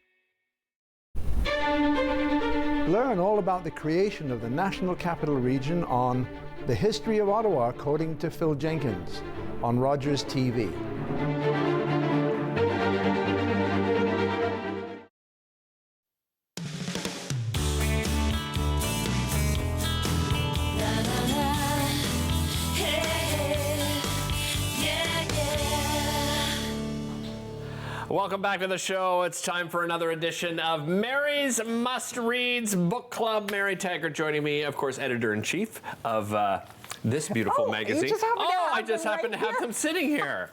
Learn all about the creation of the National Capital Region on The History of Ottawa, according to Phil Jenkins, on Rogers TV. Welcome back to the show. It's time for another edition of Mary's Must Reads Book Club. Mary Taggart joining me, of course, editor-in-chief of this beautiful magazine. I just happen to have them sitting here.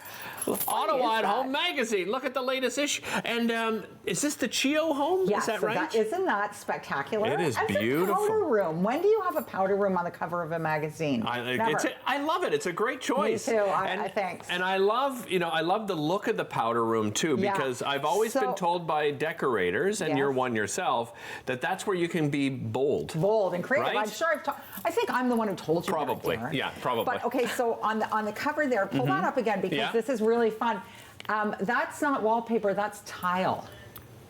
Ottawa at Home magazine. Look at the latest issue. And is this the Chio home? Yes, is that right? Isn't that spectacular? It is and beautiful. The powder room. When do you have a powder room on the cover of a magazine? I love it. It's a great choice. Me too. Thanks. And I love, I love the look of the powder room too, because I've always been told by decorators, and you're one yourself, that that's where you can be bold. Bold and creative. Right? I'm sure I think I'm the one who told you Probably. that, Darren. Yeah, probably. But okay, so on the cover there, pull that up again, because this is really fun. That's not wallpaper, that's tile.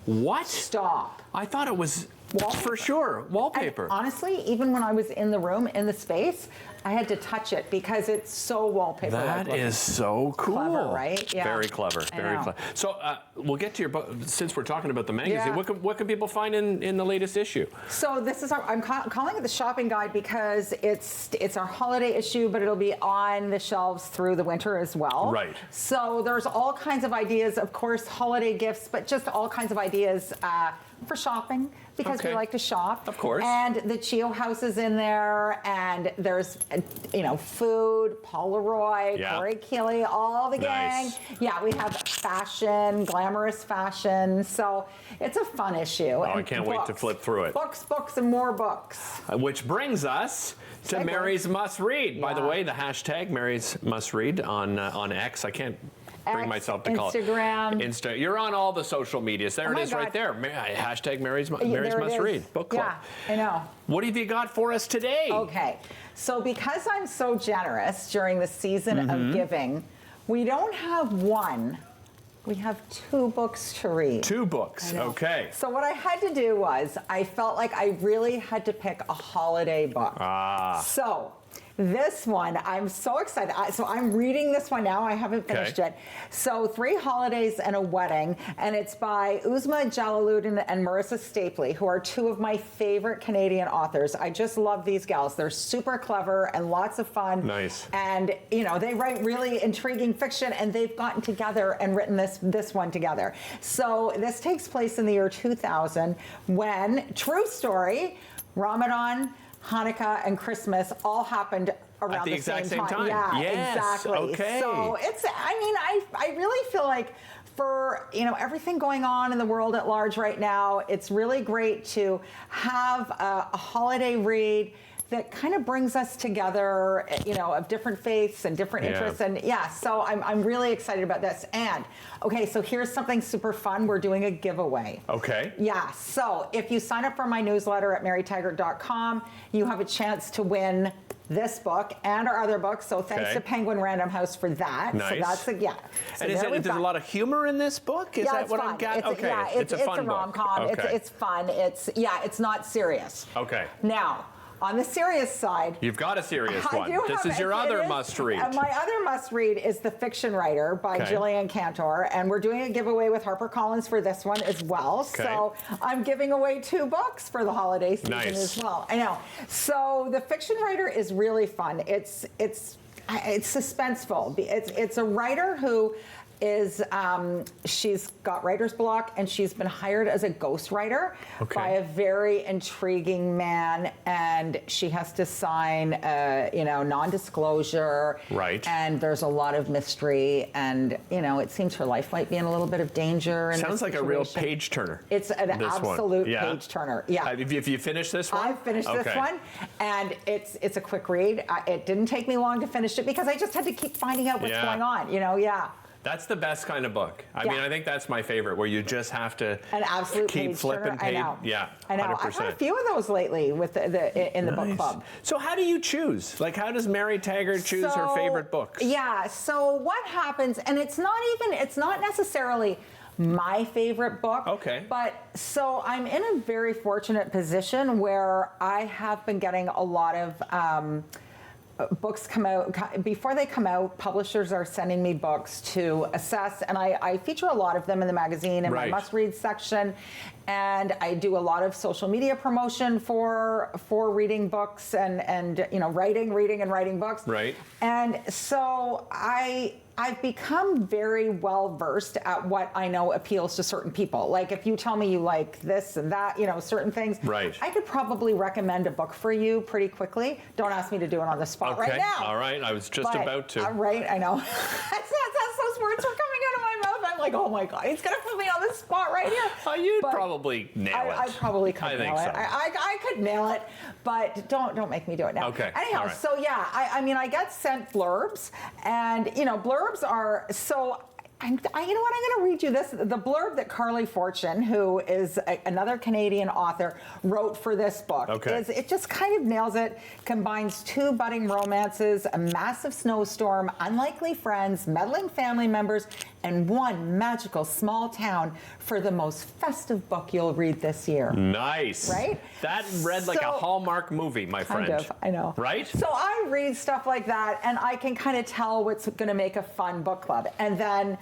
What? Stop. I thought it was wallpaper. For sure, wallpaper. And honestly, even when I was in the room, in the space, I had to touch it because it's so wallpaper. That is so cool. Clever, right? Yeah. Very clever. Very clever. So we'll get to your book. Since we're talking about the magazine, what can people find in the latest issue? So this is I'm calling it the shopping guide because it's our holiday issue, but it'll be on the shelves through the winter as well. Right. So there's all kinds of ideas, of course, holiday gifts, but just all kinds of ideas for shopping, because we like to shop. Of course. And the Chio house is in there, and there's, food, Polaroid, Corey Keeley, all the gang. Yeah, we have fashion, glamorous fashion. So it's a fun issue. Oh, I can't wait to flip through it. Books, and more books. Which brings us to Mary's Must Read. By the way, the hashtag Mary's Must Read on X. I can't bring myself to call it. Instagram. You're on all the social medias. There it is right there. Hashtag Mary's Must Read Book Club. Yeah, I know. What have you got for us today? Okay. So because I'm so generous during the season of giving, we don't have one. We have 2 books to read. 2 books, okay. So what I had to do was, I felt like I really had to pick a holiday book. So this one, I'm so excited. So I'm reading this one now. I haven't finished it. So 3 Holidays and a Wedding, and it's by Uzma Jalaluddin and Marissa Stapley, who are 2 of my favorite Canadian authors. I just love these gals. They're super clever and lots of fun. Nice. And they write really intriguing fiction, and they've gotten together and written this one together. So this takes place in the year 2000, when, true story, Ramadan, Hanukkah, and Christmas all happened around the exact same time. Yeah, yes. exactly. Okay. So I really feel like for everything going on in the world at large right now, it's really great to have a holiday read that kind of brings us together, of different faiths and different interests. And so I'm really excited about this. And so here's something super fun. We're doing a giveaway. Okay. Yeah, so if you sign up for my newsletter at marytaggart.com, you have a chance to win this book and our other books. So thanks to Penguin Random House for that. Nice. So that's So and there's a lot of humor in this book? Is that what fun. I'm getting? It's a fun rom-com. Okay. It's fun. It's not serious. Okay. Now, on the serious side, you've got a serious one. This is your other must-read. My other must-read is The Fiction Writer by Gillian Cantor, and we're doing a giveaway with HarperCollins for this one as well. So I'm giving away 2 books for the holiday season as well. I know. So The Fiction Writer is really fun. It's suspenseful. It's a writer who she's got writer's block, and she's been hired as a ghostwriter by a very intriguing man, and she has to sign non-disclosure. Right. And there's a lot of mystery, and it seems her life might be in a little bit of danger. Sounds like a real page turner. It's an absolute page turner. Yeah. Have you finished this one? I've finished this one, and it's a quick read. It didn't take me long to finish it because I just had to keep finding out what's going on. That's the best kind of book. I mean, I think that's my favorite, where you just have to keep flipping page. Yeah, 100%. I know. I've had a few of those lately with in the book club. So how do you choose? Like, how does Mary Taggart choose her favorite books? Yeah. So what happens? And it's not necessarily my favorite book. Okay. But so I'm in a very fortunate position where I have been getting a lot of books come out. Before they come out, publishers are sending me books to assess, and I feature a lot of them in the magazine in my must-read section, and I do a lot of social media promotion for reading books and reading and writing books. Right. And so I've become very well versed at what I know appeals to certain people. Like if you tell me you like this and that, you know, certain things, right. I could probably recommend a book for you pretty quickly. Don't ask me to do it on the spot right now. All right, I was just about to. Right, I know. Those words were coming out of my mouth. I'm like, oh my God, he's going to put me on the spot right here. You'd probably nail it. I probably could nail it. So. I could nail it, but don't make me do it now. Okay. Anyhow, right. so yeah, I mean, I get sent blurbs, and you know, blurbs are so. You know what? I'm going to read you this. The blurb that Carly Fortune, who is another Canadian author, wrote for this book. It just kind of nails it. Combines two budding romances, a massive snowstorm, unlikely friends, meddling family members, and one magical small town for the most festive book you'll read this year. Nice. Right? That read like a Hallmark movie, my friend. Kind of, I know. Right? So I read stuff like that, and I can kind of tell what's going to make a fun book club. And then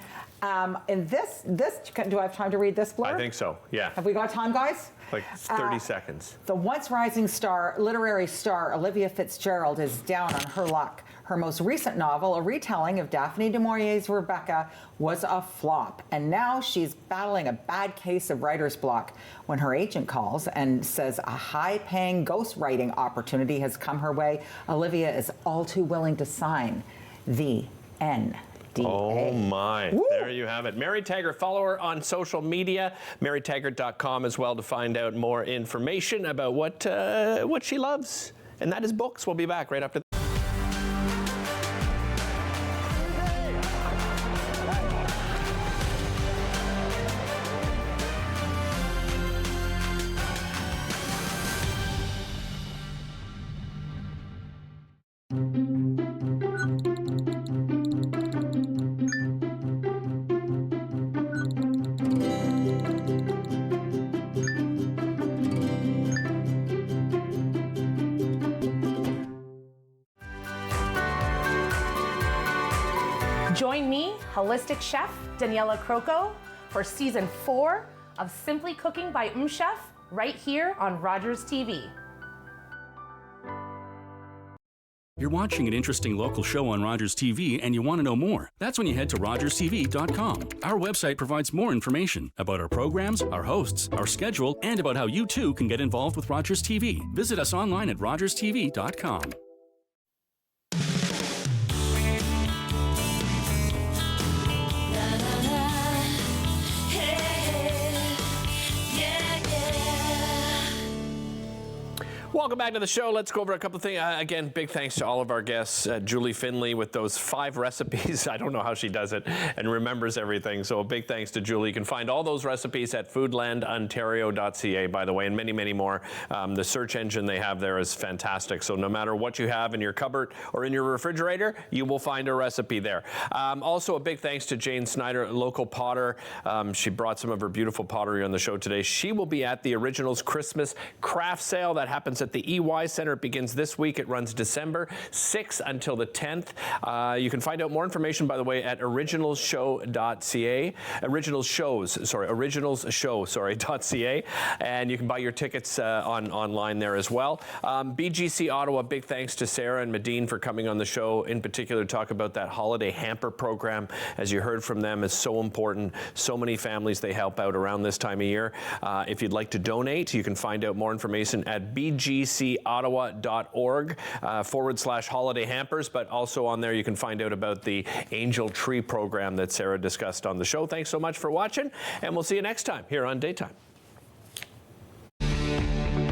in this, do I have time to read this blurb? I think so, yeah. Have we got time, guys? Like 30 seconds. The once rising literary star, Olivia Fitzgerald, is down on her luck. Her most recent novel, a retelling of Daphne du Maurier's Rebecca, was a flop. And now she's battling a bad case of writer's block when her agent calls and says a high-paying ghostwriting opportunity has come her way. Olivia is all too willing to sign the NDA. Oh my, Woo. There you have it. Mary Taggart, follow her on social media, marytaggart.com as well to find out more information about what she loves. And that is books. We'll be back right after this. Join me, holistic chef Daniela Croco, for season 4 of Simply Cooking by Chef, right here on Rogers TV. You're watching an interesting local show on Rogers TV and you want to know more. That's when you head to rogerstv.com. Our website provides more information about our programs, our hosts, our schedule, and about how you too can get involved with Rogers TV. Visit us online at rogerstv.com. Welcome back to the show. Let's go over a couple of things. Again, big thanks to all of our guests. Julie Finley with those 5 recipes. I don't know how she does it and remembers everything. So a big thanks to Julie. You can find all those recipes at foodlandontario.ca, by the way, and many, many more. The search engine they have there is fantastic. So no matter what you have in your cupboard or in your refrigerator, you will find a recipe there. Also, a big thanks to Jane Snyder, local potter. She brought some of her beautiful pottery on the show today. She will be at the Originals Christmas Craft Sale that happens at the EY Center. It begins this week. It runs December 6th until the 10th. You can find out more information, by the way, at originalshow.ca. Originalsshow.ca. And you can buy your tickets online there as well. BGC Ottawa, big thanks to Sarah and Medine for coming on the show, in particular to talk about that holiday hamper program. As you heard from them, is so important. So many families they help out around this time of year. If you'd like to donate, you can find out more information at bgcottawa.org/holiday hampers, but also on there you can find out about the Angel Tree program that Sarah discussed on the show. Thanks so much for watching, and we'll see you next time here on Daytime.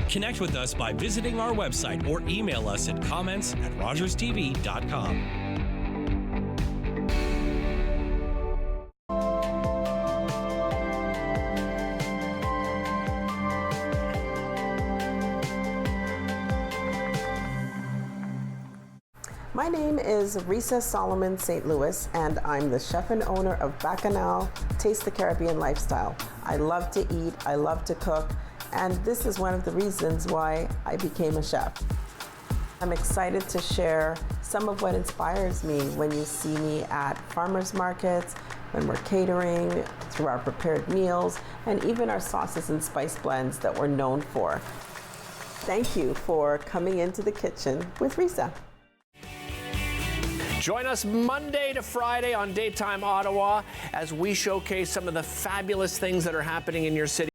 Connect with us by visiting our website or email us at comments@rogerstv.com. My name is Risa Solomon St. Louis, and I'm the chef and owner of Bacchanal Taste the Caribbean Lifestyle. I love to eat, I love to cook, and this is one of the reasons why I became a chef. I'm excited to share some of what inspires me when you see me at farmers markets, when we're catering, through our prepared meals, and even our sauces and spice blends that we're known for. Thank you for coming into the kitchen with Risa. Join us Monday to Friday on Daytime Ottawa as we showcase some of the fabulous things that are happening in your city.